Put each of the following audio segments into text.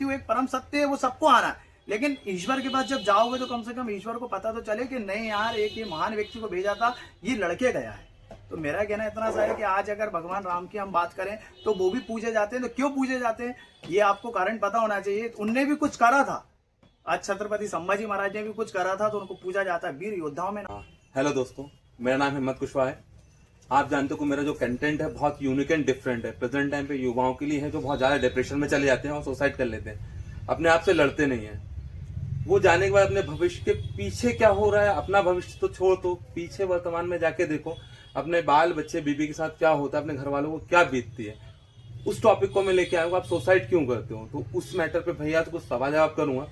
मृत्यु एक परम सत्य है, वो सबको आना है। लेकिन ईश्वर के पास जब जाओगे तो कम से कम ईश्वर को पता तो चले कि नहीं यार, एक ये महान व्यक्ति को भेजा था, ये लड़के गया है। तो मेरा कहना इतना सा है कि आज अगर भगवान राम की हम बात करें तो वो भी पूजे जाते हैं। तो क्यों पूजे जाते हैं, ये आपको कारण पता होना चाहिए। उनने भी कुछ करा था, आज छत्रपति संभाजी महाराज ने भी कुछ करा था, तो उनको पूजा जाता है वीर योद्धाओं में। हेलो दोस्तों, मेरा नाम हिम्मत कुशवाहा है। आप जानते हो कि मेरा जो कंटेंट है बहुत यूनिक एंड डिफरेंट है। प्रेजेंट टाइम पे युवाओं के लिए है जो बहुत ज्यादा डिप्रेशन में चले जाते हैं और सुसाइड कर लेते हैं, अपने आप से लड़ते नहीं है। वो जाने के बाद अपने भविष्य के पीछे क्या हो रहा है, अपना भविष्य तो छोड़ दो, पीछे वर्तमान में जाके देखो अपने बाल बच्चे बीबी के साथ क्या होता है, अपने घर वालों को क्या बीतती है। उस टॉपिक को मैं लेके आया हूँ, आप सुसाइड क्यों करते हो। तो उस मैटर पे भैया तो कुछ सवाल जवाब करूंगा,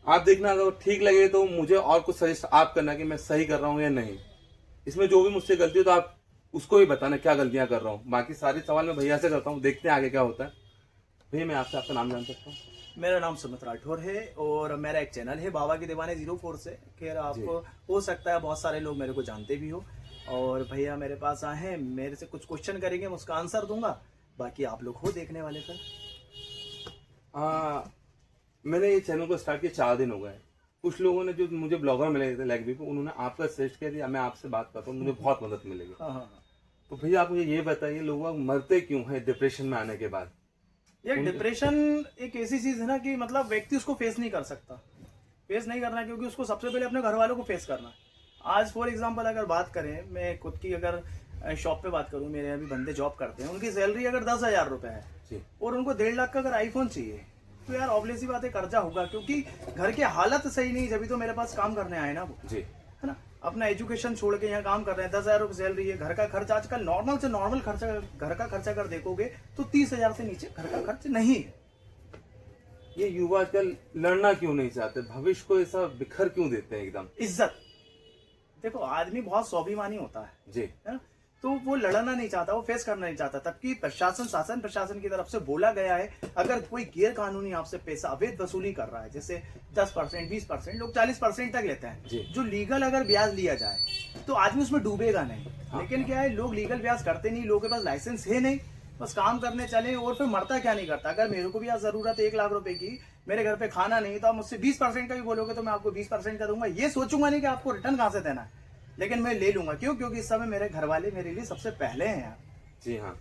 आप देखना अगर ठीक लगे तो मुझे और कुछ सजेस्ट आप करना कि मैं सही कर रहा हूँ या नहीं। इसमें जो भी मुझसे गलती हो तो आप उसको ही बताना क्या गलतियां कर रहा हूँ। बाकी सारे सवाल मैं भैया से करता हूँ, देखते हैं आगे क्या होता है। भैया मैं आपसे आपका नाम जान सकता हूँ? मेरा नाम सुमित राठौर है और मेरा एक चैनल है बाबा के दीवाने 04 से। खैर आपको हो सकता है बहुत सारे लोग मेरे को जानते भी हो। और भैया मेरे पास आए हैं, मेरे से कुछ क्वेश्चन करेंगे, मैं उसका आंसर दूंगा। बाकी आप लोग हो देखने वाले सर। मैंने ये चैनल को स्टार्ट किया 4 दिन हो गए। कुछ लोगों ने जो मुझे ब्लॉगर मिले थे लाइक भी, उन्होंने आपका सजेस्ट किया दिया, मैं आपसे बात करता हूँ, मुझे बहुत मदद मिलेगी। तो भैया आप मुझे ये बताइए, लोग मरते क्यों है डिप्रेशन में आने के बाद? ये डिप्रेशन एक ऐसी चीज है ना कि मतलब व्यक्ति उसको फेस नहीं कर सकता। फेस नहीं करना क्योंकि उसको सबसे पहले अपने घर वालों को फेस करना है। आज फॉर एग्जांपल अगर बात करें, मैं खुद की अगर शॉप पे बात करूं, मेरे अभी बंदे जॉब करते हैं, उनकी सैलरी अगर 10,000 रुपए है और उनको 1.5 लाख का अगर आईफोन चाहिए, तो यार ऑब्वियसली बात है कर्जा होगा, क्योंकि घर की हालत सही नहीं, जब तो मेरे पास काम करने आए ना वो, है ना। अपना एजुकेशन छोड़ के यहाँ काम कर रहे हैं, 10,000 रुपये सैलरी है। घर का खर्चा आजकल नॉर्मल से नॉर्मल खर्चा, घर का खर्चा अगर देखोगे तो 30,000 से नीचे घर का खर्च नहीं है। ये युवा आजकल लड़ना क्यों नहीं चाहते, भविष्य को ऐसा बिखर क्यों देते हैं एकदम? इज्जत, देखो आदमी बहुत स्वाभिमानी होता है जी, है ना, तो वो लड़ना नहीं चाहता, वो फेस करना नहीं चाहता। तबकि शासन प्रशासन की तरफ से बोला गया है, अगर कोई गैर कानूनी आपसे पैसा अवैध वसूली कर रहा है, जैसे 10%, 20%, लोग 40% तक लेते हैं, जो लीगल अगर ब्याज लिया जाए तो आदमी उसमें डूबेगा नहीं। लेकिन क्या है, लोग लीगल ब्याज करते नहीं, लोगों के पास लाइसेंस है नहीं, बस काम करने चले और फिर मरता क्या नहीं करता। अगर मेरे को भी आज जरूरत है 1 लाख रुपए की, मेरे घर पे खाना नहीं, तो आप मुझसे 20% का भी बोलोगे तो मैं आपको 20% का दूंगा। ये सोचूंगा नहीं कि आपको रिटर्न कहां से देना है, लेकिन मैं ले लूंगा। क्यों? क्योंकि इस समय मेरे घर वाले मेरे लिए सबसे पहले हैं यार। जी हाँ।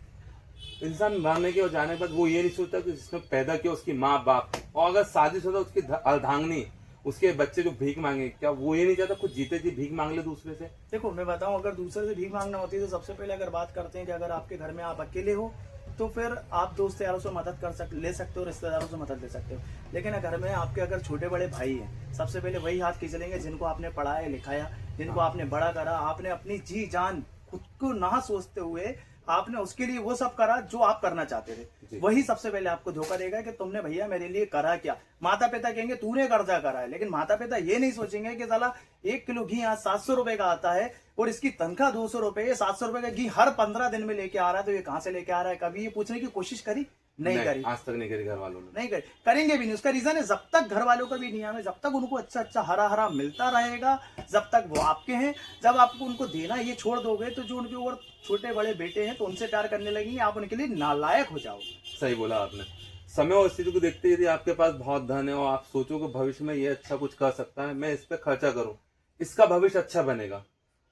इंसान मरने के और जाने के बाद वो ये नहीं सोचता कि जिसने पैदा किया उसकी माँ बाप, और अगर शादीशुदा उसकी अर्धांगिनी, उसके बच्चे जो भीख मांगे, क्या वो ये नहीं चाहता खुद जीते जी भीख मांग ले दूसरे से? देखो मैं बताऊं, अगर दूसरे से भीख मांगना होती है तो सबसे पहले अगर बात करते हैं कि अगर आपके घर में आप अकेले हो तो फिर आप दोस्त यारों से मदद ले सकते हो, रिश्तेदारों से मदद ले सकते हो। लेकिन घर में आपके अगर छोटे बड़े भाई हैं, सबसे पहले वही हाथ खींचेंगे जिनको आपने पढ़ाया लिखाया, जिनको आपने बड़ा करा, आपने अपनी जी जान खुद को ना सोचते हुए आपने उसके लिए वो सब करा जो आप करना चाहते थे। वही सबसे पहले आपको धोखा देगा कि तुमने भैया मेरे लिए करा क्या। माता पिता कहेंगे तूने कर्जा करा है, लेकिन माता पिता ये नहीं सोचेंगे कि साला 1 किलो घी आज 700 रुपए का आता है और इसकी तनख्वाह 200 रुपए, 700 रुपए का घी हर 15 दिन में लेके आ रहा है, तो ये कहां से लेके आ रहा है। कभी ये पूछने की कोशिश करी? नहीं करी, आज तक नहीं करी घर वालों ने, नहीं करी, करेंगे भी नहीं। उसका रीजन है, जब तक घर वालों का भी नियम है, जब तक उनको अच्छा अच्छा हरा हरा मिलता रहेगा, जब तक वो आपके हैं, जब आपको उनको देना ये छोड़ दोगे तो जो उनके ऊपर छोटे बड़े बेटे हैं तो उनसे प्यार करने लगेंगे, आप उनके लिए नालायक हो जाओगे। सही बोला आपने। समय और स्थिति को देखते यदि आपके पास बहुत धन है और आप सोचो कि भविष्य में ये अच्छा कुछ कर सकता है, मैं इस पे खर्चा करूं, इसका भविष्य अच्छा बनेगा,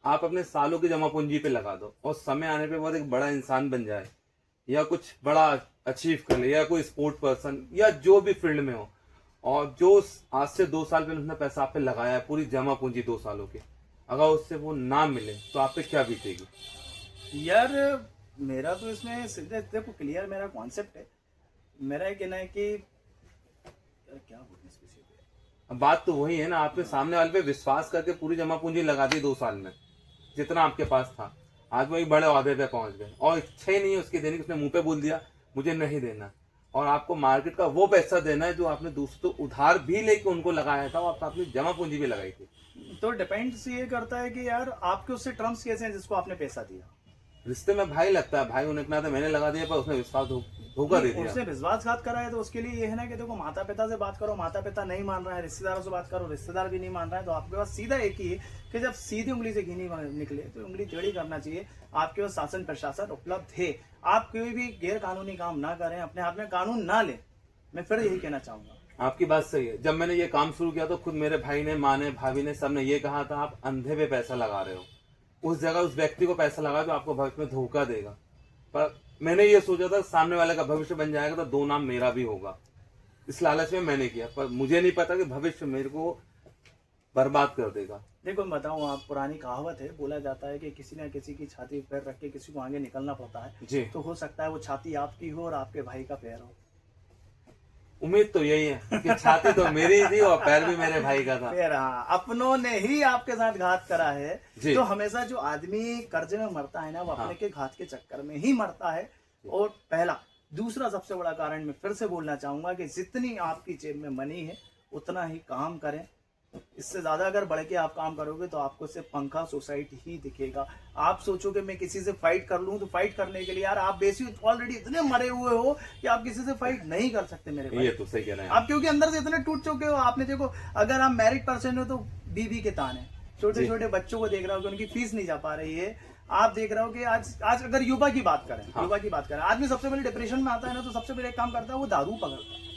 आप अपने सालों की जमा पूंजी पे लगा दो और समय आने पे बहुत एक बड़ा इंसान बन जाए या कुछ बड़ा अचीव कर ले, या कोई स्पोर्ट पर्सन या जो भी फील्ड में हो, और जो आज से 2 साल पहले उसने पैसा आप पे लगाया है, पूरी जमा पूंजी 2 सालों की, अगर उससे वो ना मिले तो आप पे क्या बीतेगी? यार मेरा तो इसमें सीधे देखो क्लियर मेरा कॉन्सेप्ट है। मेरा ये कहना है कि यार क्या बोलूं इस विषय पे। अब बात तो वही है ना, आपने सामने वाले पे विश्वास करके पूरी जमा पूंजी लगा दी 2 साल में, जितना आपके पास था, आज वो एक बड़े ओहदे पे पहुंच गए और इच्छा ही नहीं है उसकी देने की, उसने मुंह पे बोल दिया मुझे नहीं देना, और आपको मार्केट का वो पैसा देना है जो आपने दूसरों तो उधार भी लेके उनको लगाया था, और आपने जमा पूंजी भी लगाई थी। तो डिपेंड्स ये करता है कि यार आपके उससे टर्म्स कैसे हैं जिसको आपने पैसा दिया। रिश्ते में भाई लगता है, भाई उन्हें था मैंने लगा दिया पर उसने विश्वास धोखा दे दिया, उसने विश्वासघात करा है, तो उसके लिए ये है ना कि देखो माता पिता से बात करो, माता पिता नहीं मान रहा है, रिश्तेदारों से बात करो, रिश्तेदार भी नहीं मान रहा है, तो आपके पास सीधा एक ही है कि जब सीधी उंगली से घी नहीं निकले तो उंगली टेढ़ी करना चाहिए। आपके पास शासन प्रशासन उपलब्ध है, आप कोई भी गैर कानूनी काम ना करें, अपने हाथ में कानून ना लें, मैं फिर यही कहना चाहूंगा। आपकी बात सही है। जब मैंने ये काम शुरू किया तो खुद मेरे भाई ने, माँ ने, भाभी ने, सबने ये कहा था आप अंधे पे पैसा लगा रहे हो, उस जगह उस व्यक्ति को पैसा लगा जो आपको भविष्य में धोखा देगा। पर मैंने ये सोचा था सामने वाले का भविष्य बन जाएगा तो 2 नाम मेरा भी होगा, इस लालच में मैंने किया। पर मुझे नहीं पता कि भविष्य मेरे को बर्बाद कर देगा। देखो मैं बताऊं, आप पुरानी कहावत है, बोला जाता है कि किसी न किसी की छाती पे पैर रख के किसी को आगे निकलना पड़ता है जी। तो हो सकता है वो छाती आपकी हो और आपके भाई का पैर हो। उम्मीद तो यही है कि छाती तो मेरी थी और पैर भी मेरे भाई का था। पैर, हाँ, अपनों ने ही आपके साथ घात करा है। जी। तो हमेशा जो आदमी कर्ज में मरता है ना, वो अपने के घात के चक्कर में ही मरता है। और पहला, दूसरा सबसे बड़ा कारण मैं फिर से बोलना चाहूंगा कि जितनी आपकी जेब में मनी है उतना ही काम करें। इससे ज्यादा अगर बढ़ के आप काम करोगे तो आपको सिर्फ पंखा सोसाइटी ही दिखेगा। आप सोचोगे मैं किसी से फाइट कर लूं, तो फाइट करने के लिए यार आप बेसिक ऑलरेडी इतने मरे हुए हो कि आप किसी से फाइट नहीं कर सकते मेरे भाई। ये तो सही कह रहे हैं आप, क्योंकि अंदर से इतने टूट चुके हो। आपने देखो, अगर आप मैरिड पर्सन हो तो बीवी के तान है, छोटे छोटे बच्चों को देख रहा हो कि उनकी फीस नहीं जा पा रही है। आप देख रहे हो कि आज अगर युवा की बात करें, हाँ। युवा की बात करें, आदमी सबसे पहले डिप्रेशन में आता है ना, तो सबसे पहले एक काम करता है वो दारू पकड़ता है।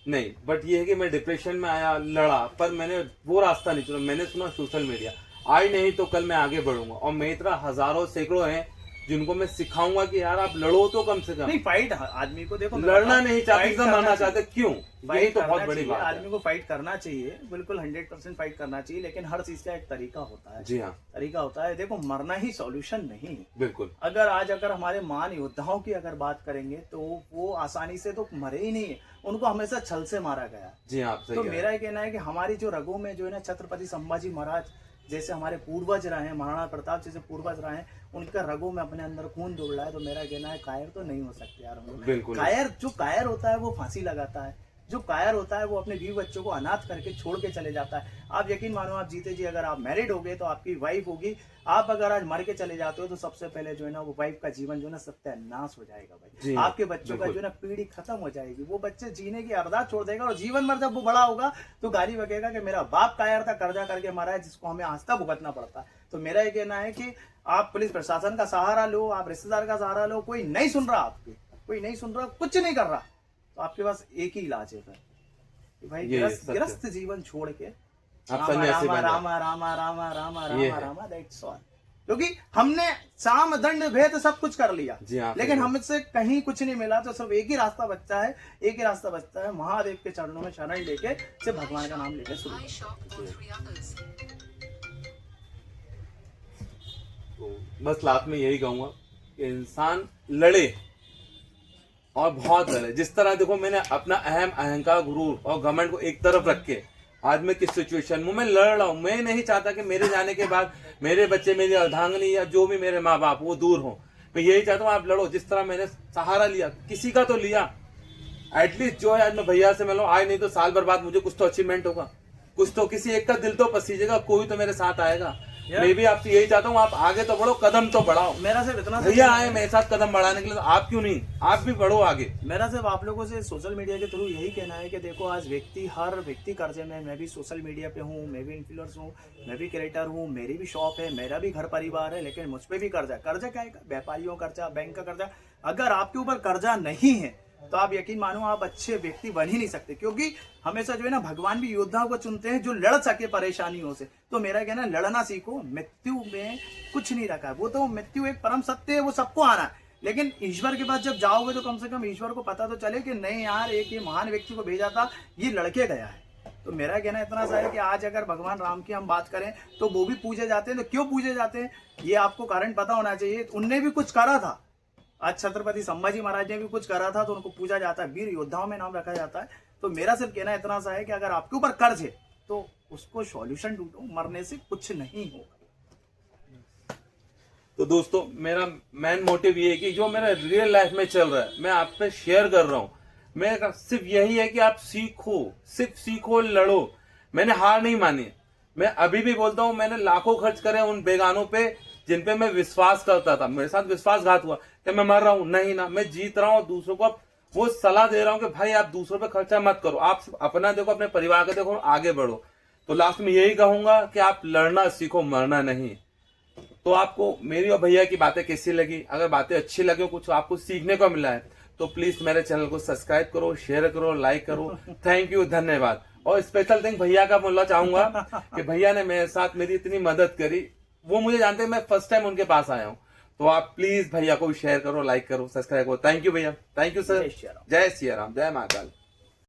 नहीं, बट ये है कि मैं डिप्रेशन में आया, लड़ा, पर मैंने वो रास्ता नहीं चुना। मैंने सुना सोशल मीडिया, आज नहीं तो कल मैं आगे बढ़ूंगा। और मेरी तरह हजारों सैकड़ों हैं जिनको मैं सिखाऊंगा कि यार आप लड़ो तो कम से कम। नहीं, फाइट आदमी को, देखो लड़ना नहीं चाहते, फाइट एकदम करना मरना चाहिए। चाहते, क्यों? यही फाइट तो करना बहुत बड़ी चाहिए, बात आदमी है। को फाइट करना चाहिए, बिल्कुल 100% फाइट करना चाहिए, लेकिन हर चीज का एक तरीका होता है। जी हाँ, तरीका होता है। देखो, मरना ही सॉल्यूशन नहीं है। बिल्कुल। अगर हमारे महान योद्धाओं की अगर बात करेंगे तो वो आसानी से तो मरे ही नहीं है, उनको हमेशा छल से मारा गया। जी हाँ, आप सही तो कह रहे मेरा ये कहना है कि हमारी जो रगों में जो है ना, छत्रपति संभाजी महाराज जैसे हमारे पूर्वज रहे हैं, महाराणा प्रताप जैसे पूर्वज रहे हैं, उनका रगों में अपने अंदर खून दौड़ रहा है। तो मेरा कहना है कायर तो नहीं हो सकते यार हम लोग। बिल्कुल। जो कायर होता है वो फांसी लगाता है, जो कायर होता है वो अपने बीवी बच्चों को अनाथ करके छोड़ के चले जाता है। आप यकीन मानो, आप जीते जी अगर आप मैरिड हो गए तो आपकी वाइफ होगी, आप अगर आज मर के चले जाते हो तो सबसे पहले जो है ना वो वाइफ का जीवन जो है ना सत्यानाश हो जाएगा जी, भाई। आपके बच्चों का जो है ना पीढ़ी खत्म हो जाएगी, वो बच्चे जीने की अरदास छोड़ देगा। और जीवन भर जब वो बड़ा होगा तो गाली बकेगा कि मेरा बाप कायर था, कर्जा करके मारा है, जिसको हमें आज तक भुगतना पड़ता है। तो मेरा ये कहना है कि आप पुलिस प्रशासन का सहारा लो, आप रिश्तेदार का सहारा लो, कोई नहीं सुन रहा आपकी, कोई नहीं सुन रहा, कुछ नहीं कर रहा, तो आपके पास एक ही इलाज है फिर कि भाई ग्रस्त जीवन छोड़ के आप सन्यासी बन जाओ। रामा रामा रामा रामा ये रामा है। Rama, that's all. क्योंकि हमने साम दंड भेद सब कुछ कर लिया, जी हाँ, लेकिन बिल्कुल। हमसे कहीं कुछ नहीं मिला। तो सिर्फ एक ही रास्ता बचता है, एक ही रास्ता बचता है, महादेव के चरणों में शरण लेके सिर्फ भगवान का नाम लेके शुरू। तो बस लास्ट में यही कहूंगा कि इंसान लड़े और बहुत लड़े। जिस तरह देखो, मैंने अपना अहंकार, गुरूर और घमंड को एक तरफ रख के आज मैं किस सिचुएशन में मैं लड़ रहा हूं। मैं नहीं चाहता कि मेरे जाने के बाद मेरे बच्चे, मेरी अर्धांगिनी या जो भी मेरे माँ बाप वो दूर हो। मैं यही चाहता हूँ आप लड़ो। जिस तरह मैंने सहारा लिया, किसी का तो लिया, एटलीस्ट जो है आज मैं भैया से मिलूं, आज नहीं तो साल भर बाद मुझे कुछ तो अचीवमेंट होगा, कुछ तो किसी एक का दिल तो पसीजेगा, कोई तो मेरे साथ आएगा। मैं भी आपसे यही चाहता हूँ, आप आगे तो बढ़ो, कदम तो बढ़ाओ। मेरा सिर्फ इतना भैया आए मेरे साथ कदम बढ़ाने के लिए, तो आप क्यों नहीं, आप भी बढ़ो आगे। मेरा सिर्फ आप लोगों से सोशल मीडिया के थ्रू यही कहना है कि देखो, आज हर व्यक्ति कर्जे में। मैं भी सोशल मीडिया पे हूँ, मैं भी इन्फ्लुएंसर हूँ, मैं भी क्रिएटर हूँ, मेरी भी शॉप है, मेरा भी घर परिवार है, लेकिन मुझ पे भी कर्जा। कर्जा क्या है? व्यापारियों का कर्जा, बैंक का कर्जा। अगर आपके ऊपर कर्जा नहीं है तो आप यकीन मानो आप अच्छे व्यक्ति बन ही नहीं सकते। क्योंकि हमेशा जो है ना, भगवान भी योद्धाओं को चुनते हैं जो लड़ सके परेशानियों से। तो मेरा कहना, लड़ना सीखो। मृत्यु में कुछ नहीं रखा है, वो तो मृत्यु एक परम सत्य है, वो सबको आना है। लेकिन ईश्वर के पास जब जाओगे तो कम से कम ईश्वर को पता तो चले कि नहीं यार, एक ये महान व्यक्ति को भेजा था, ये लड़के गया है। तो मेरा कहना इतना सा है कि आज अगर भगवान राम की हम बात करें तो वो भी पूजे जाते हैं। तो क्यों पूजे जाते हैं, ये आपको कारण पता होना चाहिए। उनने भी कुछ करा था, आज छत्रपति संभाजी महाराज ने भी कुछ करा था, तो उनको पूजा जाता है, वीर योद्धाओं में नाम रखा जाता है। तो मेरा सिर्फ कहना इतना सा है कि अगर आपके ऊपर कर्ज है तो उसको सॉल्यूशन ढूंढो, मरने से कुछ नहीं होगा। तो दोस्तों, मेरा मेन मोटिव ये है कि जो मेरा रियल लाइफ में चल रहा है मैं आप पे शेयर कर रहा हूँ। मैं सिर्फ यही है कि आप सीखो, सिर्फ सीखो, लड़ो। मैंने हार नहीं मानी। मैं अभी भी बोलता हूँ, मैंने लाखों खर्च करे उन बेगानों पे जिन पे मैं विश्वास करता था। मेरे साथ विश्वासघात हुआ कि मैं मर रहा हूं, नहीं ना, मैं जीत रहा हूं और दूसरों को वो सलाह दे रहा हूं कि भाई आप दूसरों पे खर्चा मत करो, आप अपना देखो, अपने परिवार का देखो, आगे बढ़ो। तो लास्ट में यही कहूंगा कि आप लड़ना सीखो, मरना नहीं। तो आपको मेरी और भैया की बातें कैसी लगी? अगर बातें अच्छी लगी, कुछ आपको सीखने को मिला है, तो प्लीज मेरे चैनल को सब्सक्राइब करो, शेयर करो, लाइक करो। थैंक यू, धन्यवाद। और स्पेशल थैंक भैया का बोलना चाहूंगा कि भैया ने मेरे साथ मेरी इतनी मदद करी, वो मुझे जानते हैं, मैं फर्स्ट टाइम उनके पास आया हूँ। तो आप प्लीज भैया को भी शेयर करो, लाइक करो, सब्सक्राइब करो। थैंक यू भैया, थैंक यू सर। जय श्री राम। जय श्री राम, जय महाकाल।